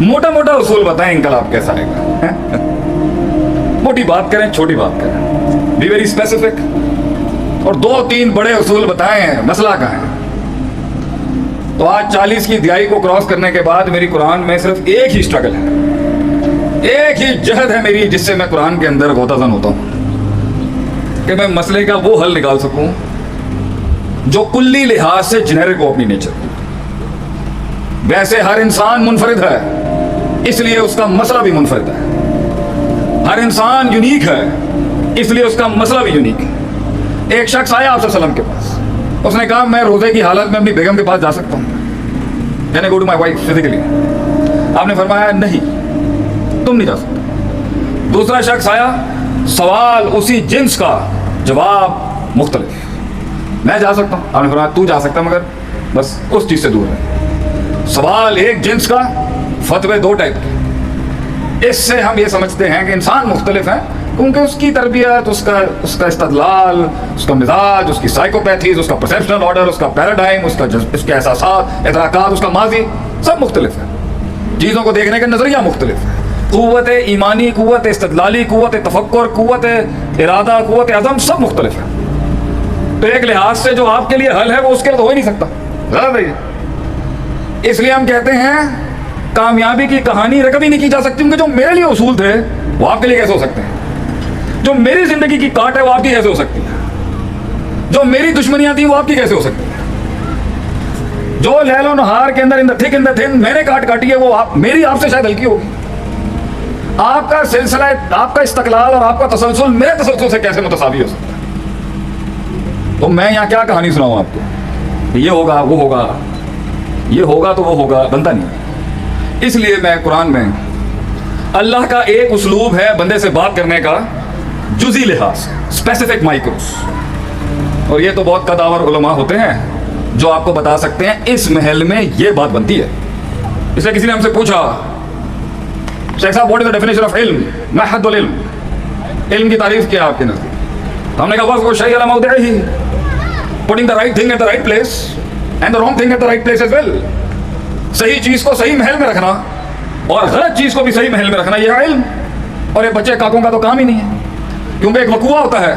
موٹا موٹا اصول بتائیں انقلاب کیسا آئے گا. موٹی بات کریں, چھوٹی بات کریں, بی ویری اسپیسیفک, اور 2-3 بڑے اصول بتائیں مسئلہ کا ہے. تو آج 40 کی دہائی کو کراس کرنے کے بعد میری قرآن میں صرف ایک ہی اسٹرگل ہے, ایک ہی جہد ہے میری, جس سے میں قرآن کے اندر غوطہ زن ہوتا ہوں کہ میں مسئلے کا وہ حل نکال سکوں جو کلی لحاظ سے جنیرک ہو اپنی نیچر. ویسے ہر انسان منفرد ہے, اس لیے اس کا مسئلہ بھی منفرد ہے. ہر انسان یونیک ہے, اس لیے اس کا مسئلہ بھی یونیک ہے. ایک شخص آیا آپ صلی اللہ علیہ وسلم کے پاس, اس نے کہا میں روزے کی حالت میں اپنی بیگم کے پاس جا سکتا ہوں, can I go to my wife physically? آپ نے فرمایا نہیں, تم نہیں جا سکتے. دوسرا شخص آیا, سوال اسی جنس کا, جواب مختلف, میں جا سکتا ہوں. آپ نے فرمایا تو جا سکتا, مگر بس اس چیز سے دور ہے. سوال ایک جنس کا, فتوے 2 ٹائپ کے. اس سے ہم یہ سمجھتے ہیں کہ انسان مختلف ہے کیونکہ اس کی تربیت, اس کا استدلال, اس کا مزاج, اس کی سائیکوپیتھیز, اس کا پرسیپشنل آرڈر, اس کا پیراڈائم, اس کے احساسات, ادراکات, اس کا ماضی سب مختلف ہے. چیزوں کو دیکھنے کا نظریہ مختلف ہے. قوت ایمانی, قوت استدلالی, قوت تفکر, قوت ارادہ, قوت عزم سب مختلف ہے. تو ایک لحاظ سے جو آپ کے لیے حل ہے وہ اس کے لیے تو ہو ہی نہیں سکتا. اس لیے ہم کہتے ہیں کامیابی کی کہانی رکب ہی نہیں کی جا سکتی, کیونکہ جو میرے لیے اصول تھے وہ آپ کے لیے کیسے ہو سکتے ہیں. جو میری زندگی کی کاٹ ہے وہ آپ کی کیسے ہو سکتی ہے. جو میری دشمنیاں تھیں وہ آپ کی کیسے ہو سکتی ہیں. جو لیل و نہار کے اندر ان دا تھک ان دا تھن میں نے کاٹی ہے وہ میری آپ سے شاید ہلکی ہوگی. آپ کا سلسلہ, آپ کا استقلال اور آپ کا تسلسل میرے تسلسل سے کیسے متساوی ہو سکتا ہے. تو میں یہاں کیا کہانی سناؤں آپ کو, یہ ہوگا وہ ہوگا, یہ ہوگا تو وہ ہوگا, بنتا نہیں. اس لیے میں قرآن میں اللہ کا ایک اسلوب ہے بندے سے بات کرنے کا, جزئی لحاظ, اسپیسیفک مائکروز. اور یہ تو بہت قداور علماء ہوتے ہیں جو آپ کو بتا سکتے ہیں اس محل میں یہ بات بنتی ہے. اس لیے کسی نے ہم سے پوچھا, شیخ صاحب what is the definition of علم, ما حد العلم, علم کی تعریف کیا آپ کے نزدیک؟ تو ہم نے کہا بس وہ شیء علی موضعہ, putting the right thing at the right place and the wrong thing at the right place as well. صحیح چیز کو صحیح محل میں رکھنا اور غلط چیز کو بھی صحیح محل میں رکھنا, یہ ہے علم. اور یہ بچے کاکوں کا تو کام ہی نہیں ہے, کیونکہ ایک وقوع ہوتا ہے,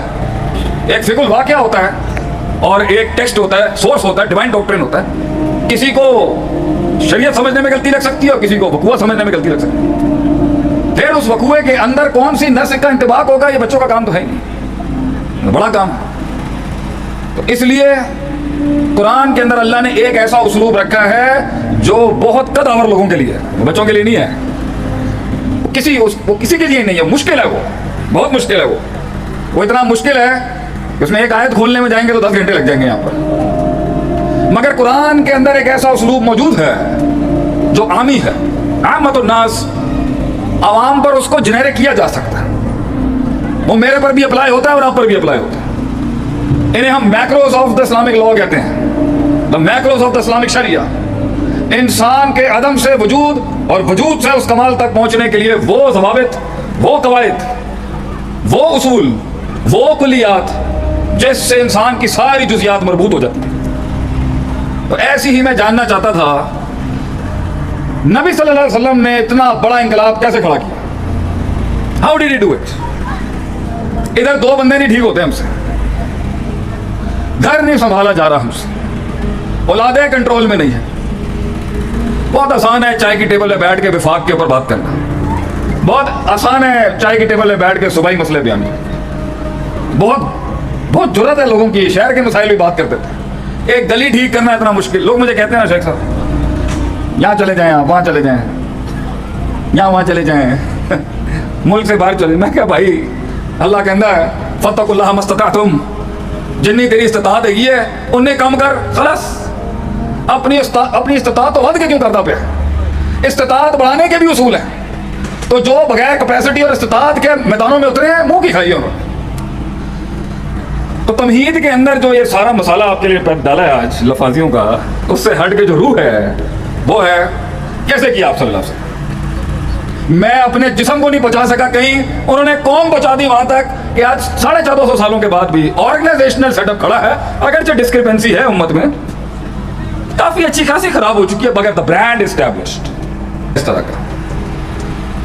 ایک فقہ الواقعہ ہوتا ہے, اور ایک ٹیکسٹ ہوتا ہے, سورس ہوتا ہے, ڈیوائن ڈاکٹرن ہوتا ہے. کسی کو شریعت سمجھنے میں غلطی لگ سکتی ہے اور کسی کو وقوع سمجھنے میں غلطی لگ سکتی ہے. پھر اس وقوع کے اندر کون سی نسل کا انطباق ہوگا, یہ بچوں کا کام تو ہے ہی نہیں, بڑا کام ہے. تو اس لیے قرآن کے اندر اللہ نے ایک ایسا اسلوب رکھا ہے جو بہت قداور لوگوں کے لیے ہے, بچوں کے لیے نہیں ہے. کسی کے لیے نہیں ہے, مشکل ہے, وہ بہت مشکل ہے. وہ اتنا مشکل ہے کہ اس میں ایک آیت کھولنے میں جائیں گے تو 10 گھنٹے لگ جائیں گے یہاں پر. مگر قرآن کے اندر ایک ایسا اسلوب موجود ہے جو عامی ہے, عامت الناس, عوام پر اس کو جنیرک کیا جا سکتا ہے. وہ میرے پر بھی اپلائی ہوتا ہے اور آپ پر بھی اپلائی ہوتا ہے. انہیں ہم macros of the Islamic law کہتے ہیں, دا میکروز آف دا اسلامک شریعہ. انسان کے عدم سے وجود اور وجود سے اس کمال تک پہنچنے کے لیے وہ ضوابط, وہ قواعد, وہ اصول, وہ کلیات جس سے انسان کی ساری جزیات مربوط ہو جاتی ہیں. تو ایسی ہی میں جاننا چاہتا تھا نبی صلی اللہ علیہ وسلم نے اتنا بڑا انقلاب کیسے کھڑا کیا, how did he do it. ادھر 2 بندے نہیں ٹھیک ہوتے ہم سے, گھر نہیں سنبھالا جا رہا ہم سے, اولادیں کنٹرول میں نہیں ہے. بہت آسان ہے چائے کی ٹیبل پہ بیٹھ کے وفاق کے اوپر بات کرنا, بہت آسان ہے چائے کی ٹیبل پہ بیٹھ کے صوبائی مسئلے بیان کرنا. بہت جرأت ہے لوگوں کی, شہر کے مسائل بھی بات کرتے تھے. ایک گلی ٹھیک کرنا اتنا مشکل. لوگ مجھے کہتے ہیں نا شیخ صاحب یہاں چلے جائیں, آپ وہاں چلے جائیں, یہاں وہاں چلے جائیں, ملک سے باہر چلے. میں کہا بھائی اللہ کہتا ہے فاتقوا اللہ ما استطعتم, جتنی تیری استطاعت ہے یہ ہے انہیں کم کر, خلاص. اپنی استطاعت تو ود کے کیوں کرتا پہ, استطاعت بڑھانے کے بھی اصول ہیں. تو جو بغیر کیپیسٹی اور استطاعت کے میدانوں میں اترے ہیں منہ کی کھائی انہوں نے. تو تمہید کے اندر جو یہ سارا مسالہ آپ کے لیے ڈالا ہے آج لفاظیوں کا, اس سے ہٹ کے جو روح ہے وہ ہے کیسے کیا آپ صلی اللہ علیہ وسلم. میں اپنے جسم کو نہیں پہنچا سکا کہیں, انہوں نے قوم پہنچا دی وہاں تک کہ آج 450 سالوں کے بعد بھی آرگنائزیشنل سیٹ اپ کھڑا ہے. اگرچہ ڈسکرپنسی ہے امت میں, کافی اچھی خاصی خراب ہو چکی ہے, مگر دا برانڈ اسٹیبلشڈ اس طرح کا.